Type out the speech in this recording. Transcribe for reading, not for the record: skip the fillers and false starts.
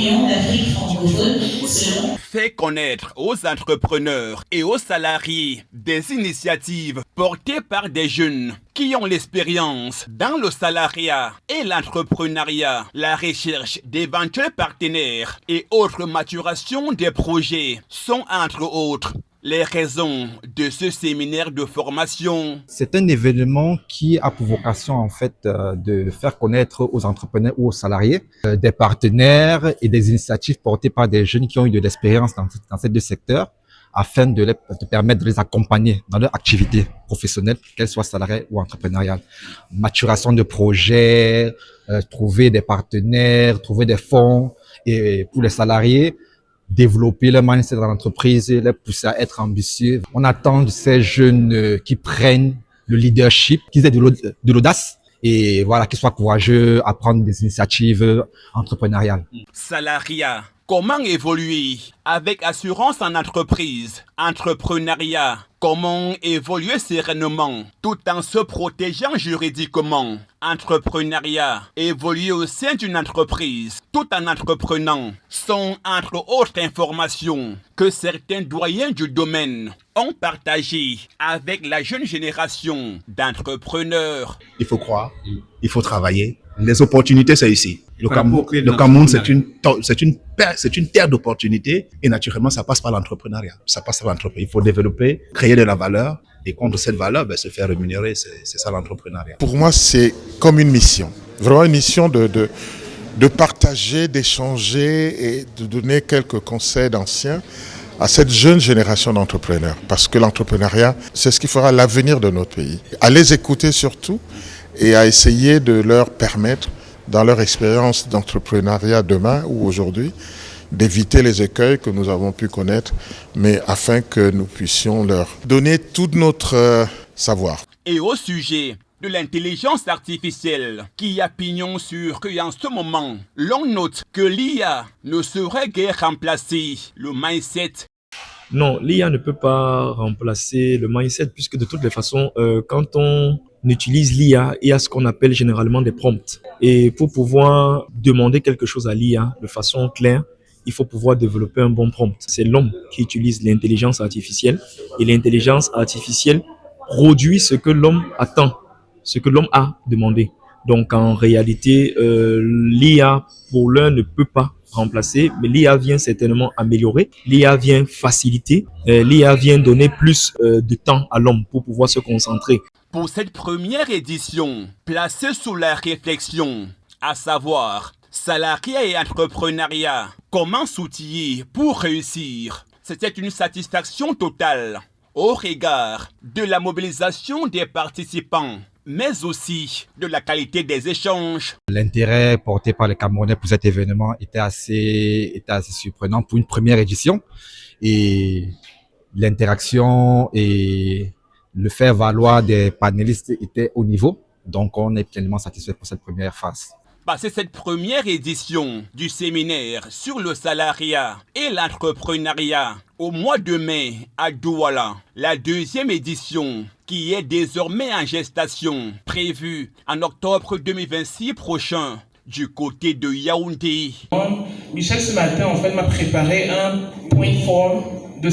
rayons d'Afrique francophone selon fait connaître aux entrepreneurs et aux salariés des initiatives portées par des jeunes qui ont l'expérience dans le salariat et l'entrepreneuriat, la recherche d'éventuels partenaires et autres maturations des projets sont entre autres les raisons de ce séminaire de formation. C'est un événement qui a pour vocation en fait de faire connaître aux entrepreneurs ou aux salariés des partenaires et des initiatives portées par des jeunes qui ont eu de l'expérience dans ces deux secteurs afin de permettre de les accompagner dans leur activité professionnelle, qu'elle soit salariale ou entrepreneuriale. Maturation de projets, trouver des partenaires, trouver des fonds et pour les salariés, développer leur mindset dans l'entreprise, les pousser à être ambitieux. On attend de ces jeunes qui prennent le leadership, qui aient de l'audace et voilà, qu'ils soient courageux à prendre des initiatives entrepreneuriales. Salariat. Comment évoluer avec assurance en entreprise, entrepreneuriat? Comment évoluer sereinement tout en se protégeant juridiquement? Entrepreneuriat, évoluer au sein d'une entreprise tout en entreprenant sont entre autres informations que certains doyens du domaine ont partagées avec la jeune génération d'entrepreneurs. Il faut croire, il faut travailler. Les opportunités, c'est ici. Le Cameroun, c'est une terre d'opportunités et naturellement, ça passe par l'entrepreneuriat. Ça passe par l'entrepreneuriat. Il faut développer, créer de la valeur et contre cette valeur, se faire rémunérer. C'est ça l'entrepreneuriat. Pour moi, c'est comme une mission. Vraiment une mission de partager, d'échanger et de donner quelques conseils d'anciens à cette jeune génération d'entrepreneurs. Parce que l'entrepreneuriat, c'est ce qui fera l'avenir de notre pays. À les écouter surtout et à essayer de leur permettre, dans leur expérience d'entrepreneuriat demain ou aujourd'hui, d'éviter les écueils que nous avons pu connaître, mais afin que nous puissions leur donner tout notre savoir. Et au sujet de l'intelligence artificielle qui a pignon sur rue en ce moment, l'on note que l'IA ne saurait guère remplacer le mindset. Non, l'IA ne peut pas remplacer le mindset puisque de toutes les façons, quand on utilise l'IA, il y a ce qu'on appelle généralement des prompts. Et pour pouvoir demander quelque chose à l'IA de façon claire, il faut pouvoir développer un bon prompt. C'est l'homme qui utilise l'intelligence artificielle et l'intelligence artificielle produit ce que l'homme attend, ce que l'homme a demandé. Donc en réalité, l'IA pour l'un ne peut pas remplacer, mais l'IA vient certainement améliorer, l'IA vient faciliter, l'IA vient donner plus de temps à l'homme pour pouvoir se concentrer. Pour cette première édition, placée sous la réflexion, à savoir salariat et entrepreneuriat, comment s'outiller pour réussir? C'était une satisfaction totale au regard de la mobilisation des participants, mais aussi de la qualité des échanges. L'intérêt porté par les Camerounais pour cet événement était assez surprenant pour une première édition et l'interaction et le faire valoir des panélistes était au niveau. Donc, on est pleinement satisfait pour cette première phase. Passer cette première édition du séminaire sur le salariat et l'entrepreneuriat au mois de mai à Douala, la deuxième édition qui est désormais en gestation, prévue en octobre 2026 prochain du côté de Yaoundé. Michel, ce matin, en fait, m'a préparé un point form